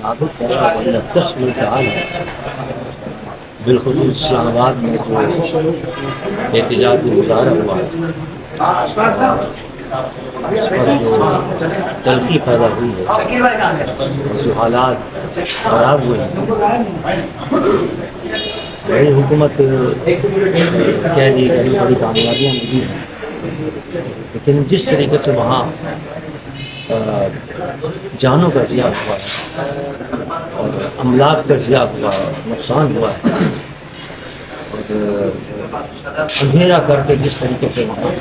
نابود کرا ورنہ 10 ملک عالم بالخصوص اسلام آباد میں جو احتجاجی مظاہرہ ہوا اس پر جو تلخی پیدا ہوئی ہے اور جو حالات خراب ہوئے ہیں، بڑی حکومت کہہ دی کہ بڑی کامیابیاں ملی ہیں، لیکن جس طریقے سے وہاں جانوں کا ضیاع ہوا ہے اور املاک کا ضیاع ہوا ہے، نقصان ہوا ہے، اور اندھیرا کر کے جس طریقے سے وہاں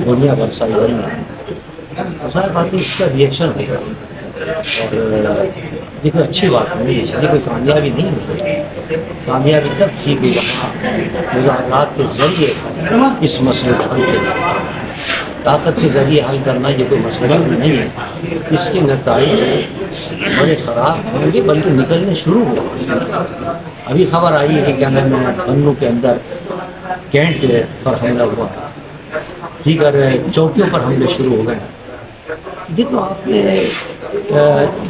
گولیاں برسائی گئی ہیں، ظاہر بات ہے اس کا ریئیکشن ہوگا اور یہ کوئی اچھی بات نہیں ہے، یہ کوئی کامیابی نہیں ہے۔ کامیابی تب تھی کہ وہاں مذاکرات کے ذریعے اس مسئلے کو حل کیا، طاقت کے ذریعے حل کرنا یہ کوئی مسئلہ نہیں ہے، اس کے نتائج بڑے خراب ہوں گے بلکہ نکلنے شروع ہو۔ ابھی خبر آئی ہے کہ کیا نام ہے بنوں کے اندر کینٹ پر حملہ ہوا، دیگر چوکیوں پر حملے شروع ہو گئے۔ یہ تو آپ نے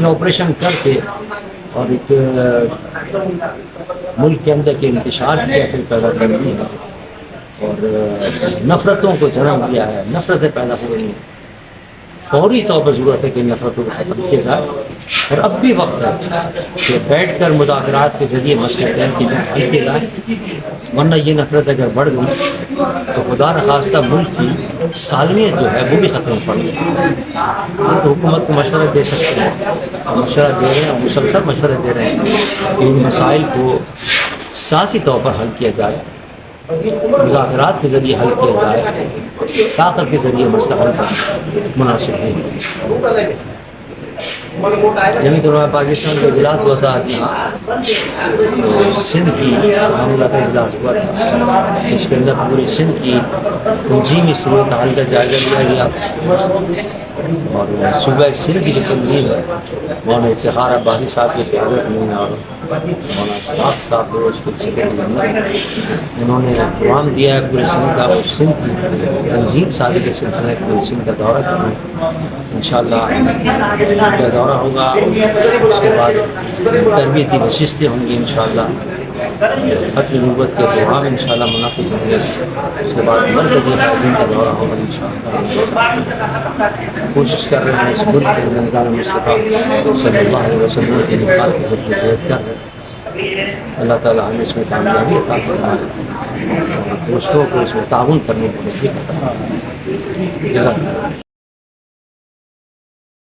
آپریشن کر کے اور ایک ملک کے اندر کے انتشار کی کیفیت پیدا کر دی ہے اور نفرتوں کو جنم دیا ہے، نفرتیں پیدا ہو رہی ہیں۔ فوری طور پر ضرورت ہے کہ ان نفرتوں کو ختم کیا جائے اور اب بھی وقت ہے کہ بیٹھ کر مذاکرات کے ذریعے مسئلے طے کیے جائیں، ورنہ یہ نفرت اگر بڑھ گئی تو خدا نخواستہ ملک کی سالمیت جو ہے وہ بھی ختم پڑ گئی۔ تو حکومت کو مشورہ دے سکتے ہیں، مشورہ دے رہے ہیں، مسلسل مشورے دے رہے ہیں کہ ان مسائل کو سیاسی طور پر حل کیا جائے، مذاکرات کے ذریعے حل کیا جائے، طاقت کے ذریعے مسئلہ حل کرنا مناسب نہیں۔ جمعیت علماء پاکستان کا اجلاس ہوا تھا ابھی، تو سندھ کی معاملہ کا اجلاس ہوا تھا، اس کے اندر پوری سندھ کی تنظیمی صورتحال کا جائزہ لیا گیا اور صوبہ سندھ کی جو تنظیم ہے مولانا افتخار عباسی صاحب کی قیادت میں اور مولانا شفاق صاحب کو اس کے سیکرٹری جنرل انہوں نے پروگرام دیا ہے پورے سندھ کا، اور سندھ کی تنظیم سازی کے سلسلے میں پورے سندھ کا دورہ کرنا ہے۔ انشاءاللہ کا دورہ ہوگا، اس کے بعد تربیتی نشستیں ہوں گی، انشاءاللہ ختم نبوت کے پروگرام انشاءاللہ منعقد ہوں گے، اس کے بعد مرکزی قائدین کا دورہ ہوگا انشاءاللہ۔ کوشش کر رہے ہیں اس ملک کے نگران مصطفیٰ صلی اللہ علیہ وسلم کے نکال کی جدوجہد کر رہے ہیں۔ اللہ تعالیٰ ہمیں اس میں کامیابی عطا فرمائے، دوستوں کو اس میں تعاون کرنے کی توفیق عطا فرمائے۔